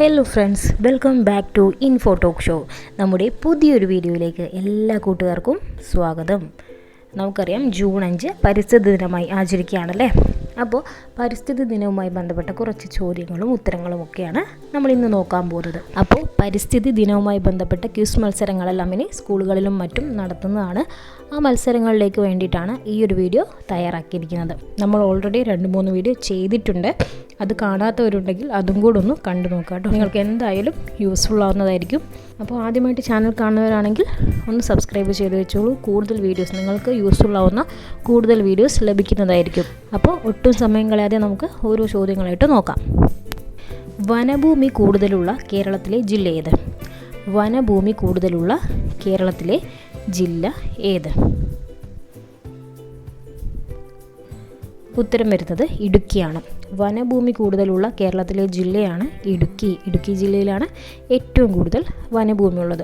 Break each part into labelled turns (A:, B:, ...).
A: Hello friends, welcome back to info talk show. നമ്മുടെ പുതിയൊരു വീഡിയോയിലേക്ക് എല്ലാ കൂട്ടുകാർക്കും സ്വാഗതം. നമുക്കറിയാം ജൂൺ 5 പരിസ്ഥിതി ദിനമായി ആചരിക്കുകയാണല്ലേ. അപ്പോൾ പരിസ്ഥിതി ദിനവുമായി ബന്ധപ്പെട്ട കുറച്ച് ചോദ്യങ്ങളും ഉത്തരങ്ങളും ഒക്കെയാണ് നമ്മൾ ഇന്ന് നോക്കാൻ പോകുന്നത്. അപ്പോൾ പരിസ്ഥിതി ദിനവുമായി ബന്ധപ്പെട്ട ക്വിസ് മത്സരങ്ങളെല്ലാം ഇനി സ്കൂളുകളിലും മറ്റും നടത്തുന്നതാണ്. ആ മത്സരങ്ങളിലേക്ക് വേണ്ടിയിട്ടാണ് ഈ ഒരു വീഡിയോ തയ്യാറാക്കിയിരിക്കുന്നത്. നമ്മൾ ഓൾറെഡി 2-3 വീഡിയോ ചെയ്തിട്ടുണ്ട്. അത് കാണാത്തവരുണ്ടെങ്കിൽ അതും കൂടെ ഒന്ന് കണ്ടു നോക്കാം കേട്ടോ. നിങ്ങൾക്ക് എന്തായാലും യൂസ്ഫുൾ ആവുന്നതായിരിക്കും. അപ്പോൾ ആദ്യമായിട്ട് ചാനൽ കാണുന്നവരാണെങ്കിൽ ഒന്ന് സബ്സ്ക്രൈബ് ചെയ്ത് വെച്ചോളൂ. കൂടുതൽ വീഡിയോസ്, നിങ്ങൾക്ക് യൂസ്ഫുൾ ആവുന്ന കൂടുതൽ വീഡിയോസ് ലഭിക്കുന്നതായിരിക്കും. അപ്പോൾ ഒട്ടും സമയം കളയാതെ നമുക്ക് ഓരോ ചോദ്യങ്ങളായിട്ട് നോക്കാം. വനഭൂമി കൂടുതലുള്ള കേരളത്തിലെ ജില്ല ഏത്? വനഭൂമി കൂടുതലുള്ള കേരളത്തിലെ ജില്ല ഏത്? ഉത്തരം വരുന്നത് ഇടുക്കിയാണ്. വനഭൂമി കൂടുതലുള്ള കേരളത്തിലെ ജില്ലയാണ് ഇടുക്കി. ഇടുക്കി ജില്ലയിലാണ് ഏറ്റവും കൂടുതൽ വനഭൂമി ഉള്ളത്.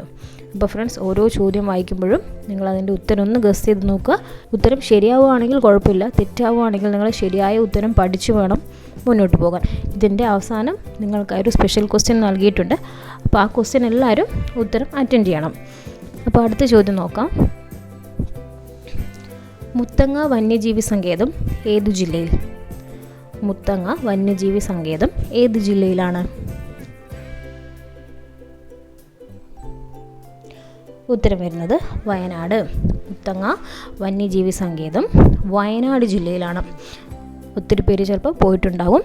A: അപ്പോൾ ഫ്രണ്ട്സ്, ഓരോ ചോദ്യം വായിക്കുമ്പോഴും നിങ്ങൾ അതിൻ്റെ ഉത്തരം ഒന്ന് ഗസ് ചെയ്ത് നോക്കുക. ഉത്തരം ശരിയാവുകയാണെങ്കിൽ കുഴപ്പമില്ല, തെറ്റാവുകയാണെങ്കിൽ നിങ്ങൾ ശരിയായ ഉത്തരം പഠിച്ചു വേണം മുന്നോട്ട് പോകാൻ. ഇതിൻ്റെ അവസാനം നിങ്ങൾക്കൊരു സ്പെഷ്യൽ ക്വസ്റ്റ്യൻ നൽകിയിട്ടുണ്ട്. അപ്പോൾ ആ ക്വസ്റ്റ്യൻ എല്ലാവരും ഉത്തരം അറ്റൻഡ് ചെയ്യണം. അപ്പോൾ അടുത്ത ചോദ്യം നോക്കാം. മുത്തങ്ങ വന്യജീവി സങ്കേതം ഏതു ജില്ലയിൽ? മുത്തങ്ങ വന്യജീവി സങ്കേതം ഏത് ജില്ലയിലാണ്? ഉത്തരം വരുന്നത് വയനാട്. മുത്തങ്ങ വന്യജീവി സങ്കേതം വയനാട് ജില്ലയിലാണ്. ഒത്തിരി പേര് ചിലപ്പോൾ പോയിട്ടുണ്ടാവും.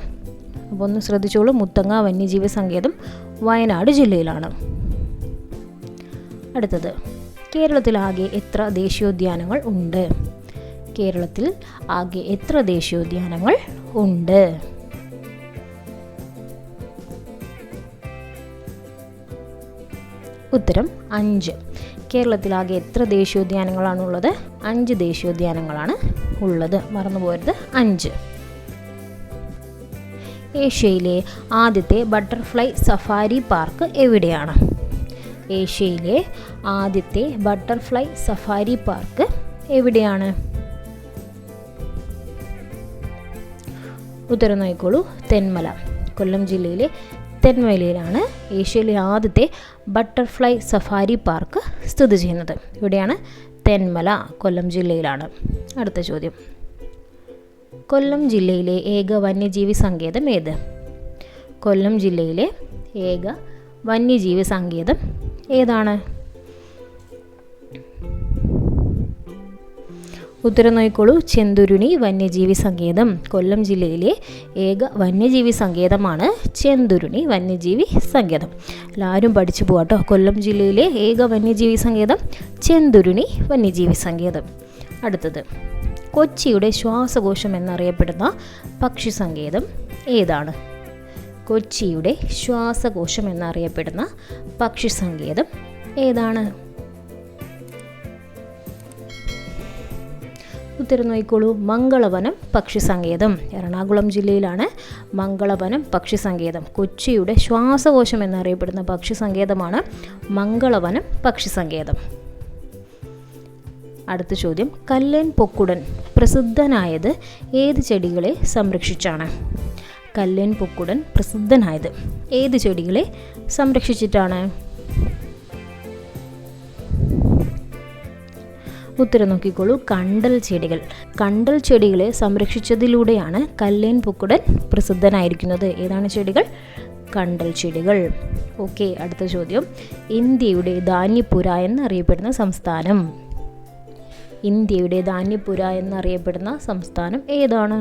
A: അപ്പോൾ ഒന്ന് ശ്രദ്ധിച്ചോളൂ, മുത്തങ്ങ വന്യജീവി സങ്കേതം വയനാട് ജില്ലയിലാണ്. അടുത്തത്, കേരളത്തിൽ ആകെ എത്ര ദേശീയോദ്യാനങ്ങൾ ഉണ്ട്? കേരളത്തിൽ ആകെ എത്ര ദേശീയോദ്യാനങ്ങൾ ഉണ്ട്? ഉത്തരം 5. കേരളത്തിൽ ആകെ എത്ര ദേശീയോദ്യാനങ്ങളാണുള്ളത്? 5 ദേശീയോദ്യാനങ്ങളാണ് ഉള്ളത്. മറന്നുപോകരുത്, 5. ഏഷ്യയിലെ ആദ്യത്തെ ബട്ടർഫ്ലൈ സഫാരി പാർക്ക് എവിടെയാണ്? ഏഷ്യയിലെ ആദ്യത്തെ ബട്ടർഫ്ലൈ സഫാരി പാർക്ക് എവിടെയാണ്? ഉത്തരം നോക്കിക്കോളൂ, തെന്മല. കൊല്ലം ജില്ലയിലെ തെന്മലയിലാണ് ഏഷ്യയിലെ ആദ്യത്തെ ബട്ടർഫ്ലൈ സഫാരി പാർക്ക് സ്ഥിതി ചെയ്യുന്നത്. ഇവിടെയാണ് തെന്മല, കൊല്ലം ജില്ലയിലാണ്. അടുത്ത ചോദ്യം, കൊല്ലം ജില്ലയിലെ ഏക വന്യജീവി സങ്കേതം ഏത്? കൊല്ലം ജില്ലയിലെ ഏക വന്യജീവി സങ്കേതം ഏതാണ്? ഉത്തരം നോക്കിക്കോളൂ, ചെന്തുരുണി വന്യജീവി സങ്കേതം. കൊല്ലം ജില്ലയിലെ ഏക വന്യജീവി സങ്കേതമാണ് ചെന്തുരുണി വന്യജീവി സങ്കേതം. എല്ലാവരും പഠിച്ചു പോകാട്ടോ. കൊല്ലം ജില്ലയിലെ ഏക വന്യജീവി സങ്കേതം ചെന്തുരുണി വന്യജീവി സങ്കേതം. അടുത്തത്, കൊച്ചിയുടെ ശ്വാസകോശം എന്നറിയപ്പെടുന്ന പക്ഷി സങ്കേതം ഏതാണ്? കൊച്ചിയുടെ ശ്വാസകോശം എന്നറിയപ്പെടുന്ന പക്ഷി സങ്കേതം ഏതാണ്? ഉത്തരം നോക്കിക്കോളൂ, മംഗളവനം പക്ഷി സങ്കേതം. എറണാകുളം ജില്ലയിലാണ് മംഗളവനം പക്ഷി സങ്കേതം. കൊച്ചിയുടെ ശ്വാസകോശം എന്നറിയപ്പെടുന്ന പക്ഷി സങ്കേതമാണ് മംഗളവനം പക്ഷി സങ്കേതം. അടുത്ത ചോദ്യം, കല്ലേൻ പൊക്കുടൻ പ്രസിദ്ധനായത് ഏത് ചെടികളെ സംരക്ഷിച്ചാണ്? കല്ലേൻ പൊക്കുടൻ പ്രസിദ്ധനായത് ഏത് ചെടികളെ സംരക്ഷിച്ചിട്ടാണ്? ഉത്തരം നോക്കിക്കോളൂ, കണ്ടൽ ചെടികൾ. കണ്ടൽ ചെടികളെ സംരക്ഷിച്ചതിലൂടെയാണ് കല്ലേൻ പൊക്കുടൻ പ്രസിദ്ധനായിരിക്കുന്നത്. ഏതാണ് ചെടികൾ? കണ്ടൽ ചെടികൾ. ഓക്കെ, അടുത്ത ചോദ്യം, ഇന്ത്യയുടെ ധാന്യപ്പുര എന്നറിയപ്പെടുന്ന സംസ്ഥാനം. ഇന്ത്യയുടെ ധാന്യപ്പുര എന്നറിയപ്പെടുന്ന സംസ്ഥാനം ഏതാണ്?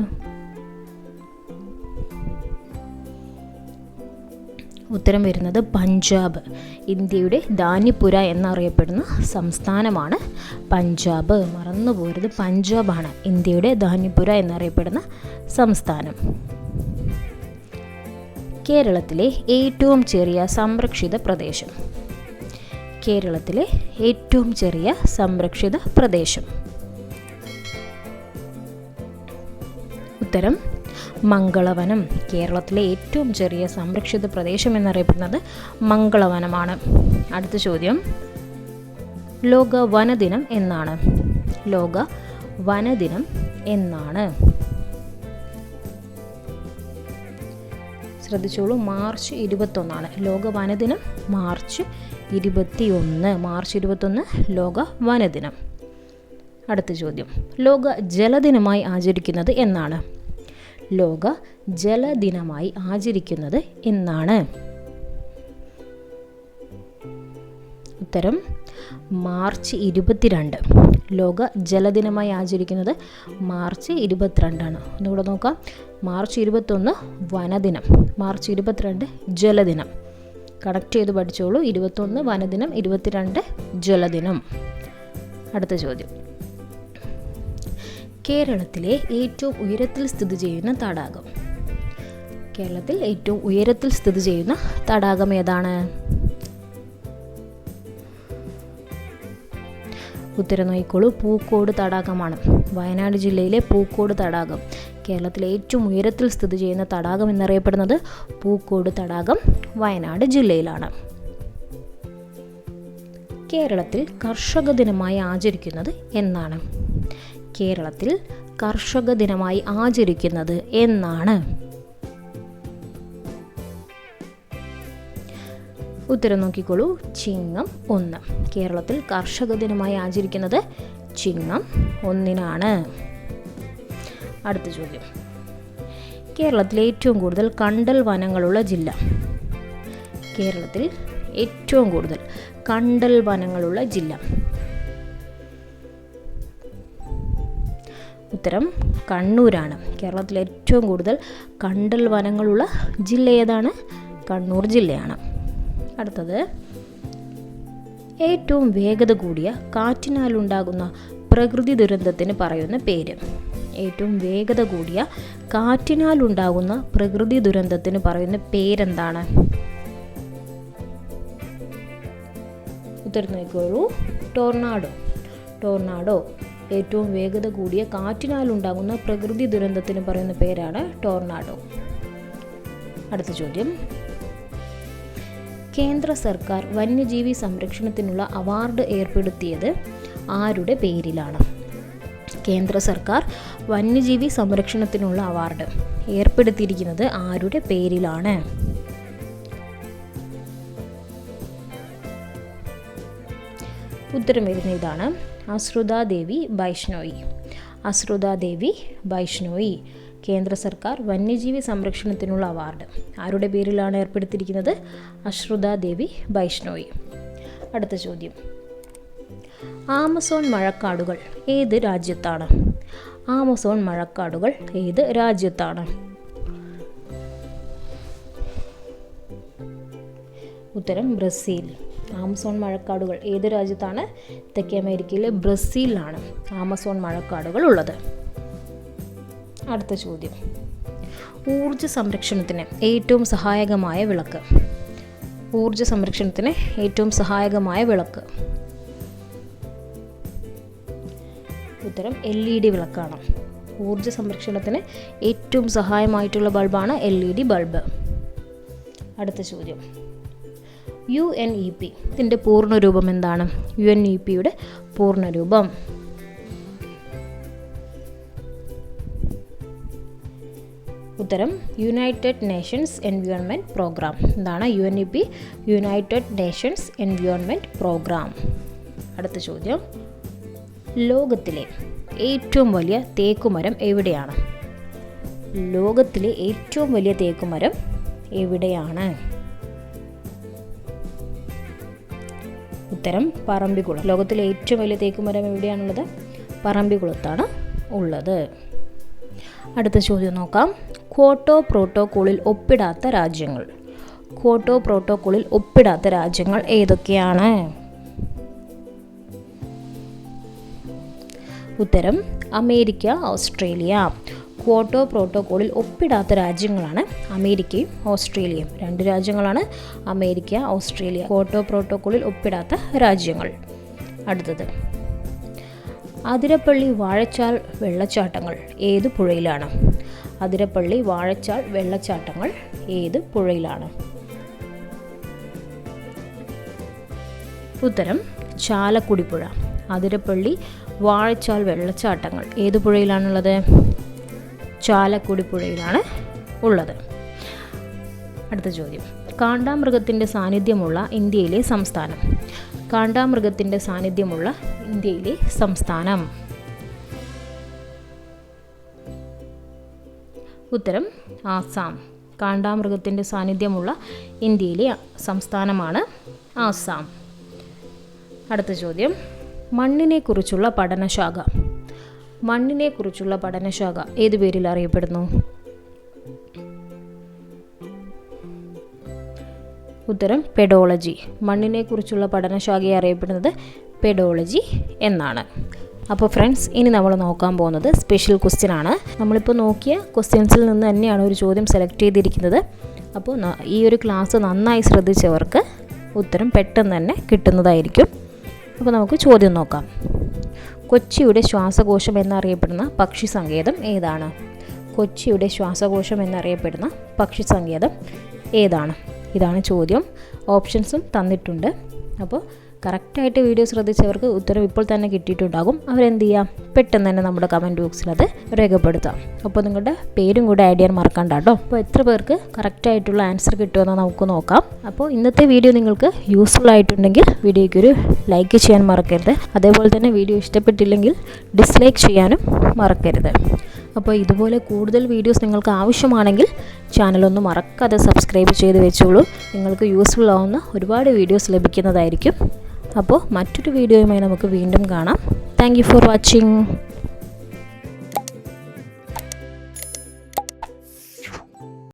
A: ഉത്തരം വരുന്നത് പഞ്ചാബ്. ഇന്ത്യയുടെ ധാന്യപ്പുര എന്നറിയപ്പെടുന്ന സംസ്ഥാനമാണ് പഞ്ചാബ്. മറന്നുപോകരുത്, പഞ്ചാബാണ് ഇന്ത്യയുടെ ധാന്യപ്പുര എന്നറിയപ്പെടുന്ന സംസ്ഥാനം. കേരളത്തിലെ ഏറ്റവും ചെറിയ സംരക്ഷിത പ്രദേശം. കേരളത്തിലെ ഏറ്റവും ചെറിയ സംരക്ഷിത പ്രദേശം. ഉത്തരം മംഗളവനം. കേരളത്തിലെ ഏറ്റവും ചെറിയ സംരക്ഷിത പ്രദേശം എന്നറിയപ്പെടുന്നത് മംഗളവനമാണ്. അടുത്ത ചോദ്യം, ലോക വനദിനം എന്നാണ്? ലോക വനദിനം എന്നാണ്? ശ്രദ്ധിച്ചോളൂ, മാർച്ച് 21 ലോക വനദിനം. മാർച്ച് 21 ലോക വനദിനം. അടുത്ത ചോദ്യം, ലോക ജലദിനമായി ആചരിക്കുന്നത് എന്നാണ്? ലോക ജലദിനമായി ആചരിക്കുന്നത് എന്നാണ്? ഉത്തരം മാർച്ച് 22. ലോക ജലദിനമായി ആചരിക്കുന്നത് മാർച്ച് 22. ഒന്നുകൂടെ നോക്കാം. മാർച്ച് 21 വനദിനം, മാർച്ച് 22 ജലദിനം. കണക്ട് ചെയ്ത് പഠിച്ചോളൂ. 21 വനദിനം, 22 ജലദിനം. അടുത്ത ചോദ്യം, കേരളത്തിലെ ഏറ്റവും ഉയരത്തിൽ സ്ഥിതി ചെയ്യുന്ന തടാകം? കേരളത്തിൽ ഏറ്റവും ഉയരത്തിൽ സ്ഥിതി ചെയ്യുന്ന തടാകം ഏതാണ്? ഉത്തരം നോക്കിക്കോളൂ, പൂക്കോട് തടാകമാണ്. വയനാട് ജില്ലയിലെ പൂക്കോട് തടാകം കേരളത്തിലെ ഏറ്റവും ഉയരത്തിൽ സ്ഥിതി ചെയ്യുന്ന തടാകം എന്നറിയപ്പെടുന്നത് പൂക്കോട് തടാകം വയനാട് ജില്ലയിലാണ്. കേരളത്തിൽ കർഷക ദിനമായി ആചരിക്കുന്നത് എന്നാണ്? കേരളത്തിൽ കർഷക ദിനമായി ആചരിക്കുന്നത് എന്നാണ്? ഉത്തരം നോക്കിക്കോളൂ, ചിങ്ങം 1. കേരളത്തിൽ കർഷക ദിനമായി ആചരിക്കുന്നത് ചിങ്ങം 1. അടുത്ത ചോദ്യം, കേരളത്തിലെ ഏറ്റവും കൂടുതൽ കണ്ടൽ വനങ്ങളുള്ള ജില്ല? കേരളത്തിൽ ഏറ്റവും കൂടുതൽ കണ്ടൽ വനങ്ങളുള്ള ജില്ല? ഉത്തരം കണ്ണൂരാണ്. കേരളത്തിൽ ഏറ്റവും കൂടുതൽ കണ്ടൽ വനങ്ങളുള്ള ജില്ല ഏതാണ്? കണ്ണൂർ ജില്ലയാണ്. അടുത്തത്, ഏറ്റവും വേഗത കൂടിയ കാറ്റിനാലുണ്ടാകുന്ന പ്രകൃതി ദുരന്തത്തിന് പറയുന്ന പേര്? ഏറ്റവും വേഗത കൂടിയ കാറ്റിനാലുണ്ടാകുന്ന പ്രകൃതി ദുരന്തത്തിന് പറയുന്ന പേരെന്താണ്? ഉത്തരം നോക്കിക്കോളൂ, ടോർണാഡോ. ടോർണാഡോ. ഏറ്റവും വേഗത കൂടിയ കാറ്റിനാലുണ്ടാകുന്ന പ്രകൃതി ദുരന്തത്തിന് പറയുന്ന പേരാണ് ടോർണാഡോ. അടുത്ത ചോദ്യം, കേന്ദ്ര സർക്കാർ വന്യജീവി സംരക്ഷണത്തിനുള്ള അവാർഡ് ഏർപ്പെടുത്തിയത് ആരുടെ പേരിലാണ്? കേന്ദ്ര സർക്കാർ വന്യജീവി സംരക്ഷണത്തിനുള്ള അവാർഡ് ഏർപ്പെടുത്തിയിരിക്കുന്നത് ആരുടെ പേരിലാണ്? ഉത്തരം വരുന്ന ഇതാണ്, അശ്രുതാദേവി ബൈഷ്ണോയി. അശ്രുതാദേവി ബൈഷ്ണോയി. കേന്ദ്ര സർക്കാർ വന്യജീവി സംരക്ഷണത്തിനുള്ള അവാർഡ് ആരുടെ പേരിലാണ് ഏർപ്പെടുത്തിയിരിക്കുന്നത്? അശ്രുതാദേവി ബൈഷ്ണോയി. അടുത്ത ചോദ്യം, ആമസോൺ മഴക്കാടുകൾ ഏത് രാജ്യത്താണ്? ആമസോൺ മഴക്കാടുകൾ ഏത് രാജ്യത്താണ്? ഉത്തരം ബ്രസീൽ. ആമസോൺ മഴക്കാടുകൾ ഏത് രാജ്യത്താണ്? തെക്കേ അമേരിക്കയിലെ ബ്രസീലിലാണ് ആമസോൺ മഴക്കാടുകൾ ഉള്ളത്. അടുത്ത ചോദ്യം, ഊർജ സംരക്ഷണത്തിന് ഏറ്റവും സഹായകമായ വിളക്ക്? ഊർജ സംരക്ഷണത്തിന് ഏറ്റവും സഹായകമായ വിളക്ക്? ഉത്തരം LED വിളക്കാണ്. ഊർജ സംരക്ഷണത്തിന് ഏറ്റവും സഹായമായിട്ടുള്ള ബൾബാണ് LED ബൾബ്. അടുത്ത ചോദ്യം, UNEP ഇതിൻ്റെ പൂർണ്ണരൂപം എന്താണ്? UNEPയുടെ പൂർണ്ണരൂപം? ഉത്തരം യുണൈറ്റഡ് നേഷൻസ് എൻവയോൺമെൻറ്റ് പ്രോഗ്രാം. എന്താണ് UNEP? United Nations Environment Programme. അടുത്ത ചോദ്യം, ലോകത്തിലെ ഏറ്റവും വലിയ തേക്കുമരം എവിടെയാണ്? ലോകത്തിലെ ഏറ്റവും വലിയ തേക്കുമരം എവിടെയാണ്? ഉത്തരം പറമ്പിക്കുളം. ലോകത്തിലെ ഏറ്റവും വലിയ തേക്കുമരം എവിടെയാണുള്ളത്? പറമ്പിക്കുളത്താണ് ഉള്ളത്. അടുത്ത ചോദ്യം നോക്കാം, ക്യോട്ടോ പ്രോട്ടോക്കോളിൽ ഒപ്പിടാത്ത രാജ്യങ്ങൾ? ക്യോട്ടോ പ്രോട്ടോക്കോളിൽ ഒപ്പിടാത്ത രാജ്യങ്ങൾ ഏതൊക്കെയാണ്? ഉത്തരം അമേരിക്ക, ഓസ്ട്രേലിയ. ക്യോട്ടോ പ്രോട്ടോക്കോളിൽ ഒപ്പിടാത്ത രാജ്യങ്ങളാണ് അമേരിക്കയും ഓസ്ട്രേലിയയും. 2 രാജ്യങ്ങളാണ് അമേരിക്ക, ഓസ്ട്രേലിയ. ക്യോട്ടോ പ്രോട്ടോക്കോളിൽ ഒപ്പിടാത്ത രാജ്യങ്ങൾ. അടുത്തത്, അതിരപ്പള്ളി വാഴച്ചാൽ വെള്ളച്ചാട്ടങ്ങൾ ഏത് പുഴയിലാണ്? അതിരപ്പള്ളി വാഴച്ചാൽ വെള്ളച്ചാട്ടങ്ങൾ ഏത് പുഴയിലാണ്? ഉത്തരം ചാലക്കുടി പുഴ. അതിരപ്പള്ളി വാഴച്ചാൽ വെള്ളച്ചാട്ടങ്ങൾ ഏത് പുഴയിലാണുള്ളത്? ചാലക്കുടി പുഴയിലാണ് ഉള്ളത്. അടുത്ത ചോദ്യം, കാണ്ടാമൃഗത്തിൻ്റെ സാന്നിധ്യമുള്ള ഇന്ത്യയിലെ സംസ്ഥാനം. കാണ്ടാമൃഗത്തിൻ്റെ സാന്നിധ്യമുള്ള ഇന്ത്യയിലെ സംസ്ഥാനം. ഉത്തരം ആസാം. കാണ്ടാമൃഗത്തിൻ്റെ സാന്നിധ്യമുള്ള ഇന്ത്യയിലെ സംസ്ഥാനമാണ് ആസാം. അടുത്ത ചോദ്യം, മണ്ണിനെക്കുറിച്ചുള്ള പഠനശാഖ. മണ്ണിനെക്കുറിച്ചുള്ള പഠനശാഖ ഏതു പേരിൽ അറിയപ്പെടുന്നു? ഉത്തരം പെഡോളജി. മണ്ണിനെക്കുറിച്ചുള്ള പഠനശാഖയെ അറിയപ്പെടുന്നത് പെഡോളജി എന്നാണ്. അപ്പോൾ ഫ്രണ്ട്സ്, ഇനി നമ്മൾ നോക്കാൻ പോകുന്നത് സ്പെഷ്യൽ ക്വസ്റ്റ്യൻ ആണ്. നമ്മളിപ്പോൾ നോക്കിയ ക്വസ്റ്റ്യൻസിൽ നിന്ന് തന്നെയാണ് ഒരു ചോദ്യം സെലക്ട് ചെയ്തിരിക്കുന്നത്. അപ്പോൾ ഈ ഒരു ക്ലാസ് നന്നായി ശ്രദ്ധിച്ചവർക്ക് ഉത്തരം പെട്ടെന്ന് തന്നെ കിട്ടുന്നതായിരിക്കും. അപ്പോൾ നമുക്ക് ചോദ്യം നോക്കാം. കൊച്ചിയുടെ ശ്വാസകോശം എന്നറിയപ്പെടുന്ന പക്ഷി സങ്കേതം ഏതാണ്? കൊച്ചിയുടെ ശ്വാസകോശം എന്നറിയപ്പെടുന്ന പക്ഷി സങ്കേതം ഏതാണ്? ഇതാണ് ചോദ്യം. ഓപ്ഷൻസും തന്നിട്ടുണ്ട്. അപ്പോൾ കറക്റ്റായിട്ട് വീഡിയോ ശ്രദ്ധിച്ചവർക്ക് ഉത്തരം ഇപ്പോൾ തന്നെ കിട്ടിയിട്ടുണ്ടാകും. അവരെന്ത് ചെയ്യാം, പെട്ടെന്ന് തന്നെ നമ്മുടെ കമൻറ്റ് ബോക്സിൽ അത് രേഖപ്പെടുത്താം. അപ്പോൾ നിങ്ങളുടെ പേരും കൂടെ ആഡ് ചെയ്യാൻ മറക്കണ്ട കേട്ടോ. അപ്പോൾ എത്ര പേർക്ക് കറക്റ്റായിട്ടുള്ള ആൻസർ കിട്ടുമെന്ന് നമുക്ക് നോക്കാം. അപ്പോൾ ഇന്നത്തെ വീഡിയോ നിങ്ങൾക്ക് യൂസ്ഫുൾ ആയിട്ടുണ്ടെങ്കിൽ വീഡിയോയ്ക്ക് ഒരു ലൈക്ക് ചെയ്യാൻ മറക്കരുത്. അതേപോലെ തന്നെ വീഡിയോ ഇഷ്ടപ്പെട്ടില്ലെങ്കിൽ ഡിസ്ലൈക്ക് ചെയ്യാനും മറക്കരുത്. അപ്പോൾ ഇതുപോലെ കൂടുതൽ വീഡിയോസ് നിങ്ങൾക്ക് ആവശ്യമാണെങ്കിൽ ചാനലൊന്ന് മറക്കാതെ സബ്സ്ക്രൈബ് ചെയ്ത് വെച്ചോളൂ. നിങ്ങൾക്ക് യൂസ്ഫുൾ ആവുന്ന ഒരുപാട് വീഡിയോസ് ലഭിക്കുന്നതായിരിക്കും. അപ്പോൾ മറ്റൊരു വീഡിയോയുമായി നമുക്ക് വീണ്ടും കാണാം. Thank you for watching.